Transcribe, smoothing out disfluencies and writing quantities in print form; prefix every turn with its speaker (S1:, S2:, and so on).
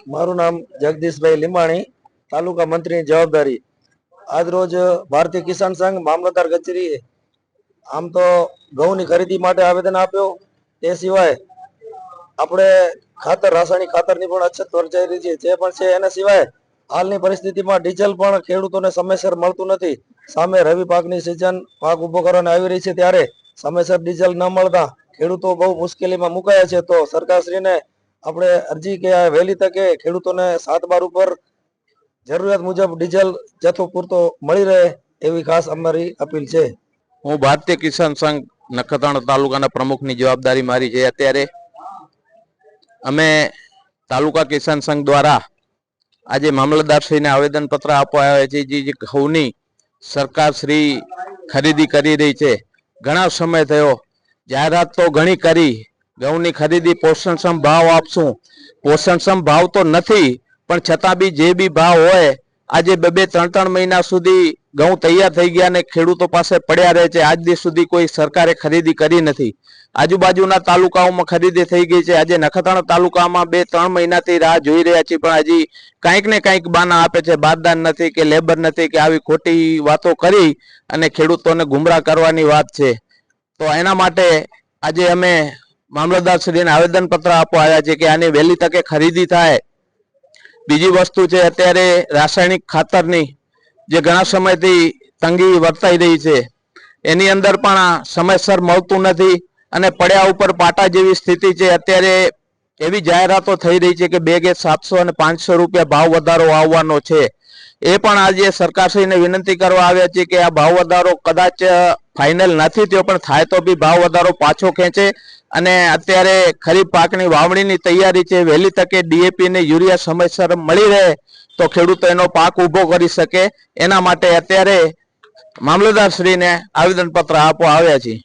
S1: મારું નામ જગદીશભાઈ લીંબાણી, તાલુકા મંત્રીની જવાબદારી. આજ રોજ ભારતીય કિસાન સંઘ મામલતદાર કચેરીએ આમ તો ઘઉંની ખરીદી માટે આવેદન આપ્યો. તે સિવાય આપણે રાસાયણિક ખાતરની પણ અછત સર્જાઈ રહી છે, જે પણ છે. એના સિવાય હાલની પરિસ્થિતિમાં ડીઝલ પણ ખેડૂતોને સમયસર મળતું નથી. સામે રવિ પાકની સિઝન પાક ઉભો કરવાની આવી રહી છે, ત્યારે સમયસર ડીઝલ ન મળતા ખેડૂતો બહુ મુશ્કેલીમાં મુકાયા છે. તો સરકારશ્રીને આપણે અરજી કે વહેલી તકે ખેડૂતોને 7/12 ઉપર જરૂરિયાત મુજબ ડીઝલ જથ્થો પૂરતો મળી રહે એવી ખાસ અમારી અપીલ છે.
S2: હું ભારતીય કિસાન સંઘ નખત્રાણા તાલુકાના પ્રમુખની જવાબદારી મારી છે. અત્યારે અમે તાલુકા કિસાન સંઘ દ્વારા આજે મામલતદારશ્રીને આવેદનપત્ર આપવા આવ્યા છે. જે ઘઉંની સરકાર શ્રી ખરીદી કરી રહી છે, ઘણા સમય થયો, જાહેરાત તો ઘણી કરી, ઘઉંની ખરીદી પોષણક્ષમ ભાવ આપશું, પોષણક્ષમ ભાવ તો નથી, પણ છતાં બી જે બી ભાવ હોય, આજે 2-3 મહિના સુધી ઘઉં તૈયાર થઈ ગયા અને ખેડૂતો પાસે પડ્યા રહે છે. આજ દિવસ સુધી કોઈ સરકારે ખરીદી કરી નથી. આજુબાજુના તાલુકાઓમાં ખરીદી થઈ ગઈ છે. આજે નખત્રાણા તાલુકામાં 2-3 મહિનાથી રાહ જોઈ રહ્યા છીએ, પણ હજી કંઈક ને કંઈક બાના આપે છે. બારદાન નથી કે લેબર નથી કે આવી ખોટી વાતો કરી અને ખેડૂતોને ગુમરાહ કરવાની વાત છે. તો એના માટે આજે અમે મામલતદારશ્રીને આવેદનપત્ર આપવા આવ્યા છે કે આની વહેલી તકે ખરીદી થાય. બીજી વસ્તુ છે, અત્યારે રાસાયણિક ખાતરની જે ઘણા સમયથી તંગી વર્તાઈ રહી છે, એની અંદર પણ સમયસર મળતું નથી અને પડ્યા ઉપર પાટા જેવી સ્થિતિ છે. અત્યારે એવી જાહેરાતો થઈ રહી છે કે બેગે 700 અને 500 રૂપિયા ભાવ વધારો આવવાનો છે. એ પણ આજે સરકારશ્રીને વિનંતી કરવા આવ્યા છે કે આ ભાવ વધારો કદાચ ફાઇનલ નથી થયો, પણ થાય તો બી ભાવ વધારો પાછો ખેંચે અને અત્યારે ખરીફ પાકની વાવણીની તૈયારી છે. વહેલી તકે ડીએપી ને યુરિયા સમયસર મળી રહે તો ખેડૂતો એનો પાક ઊભો કરી શકે. એના માટે અત્યારે મામલતદારશ્રીને આવેદનપત્ર આપવા આવ્યા છીએ.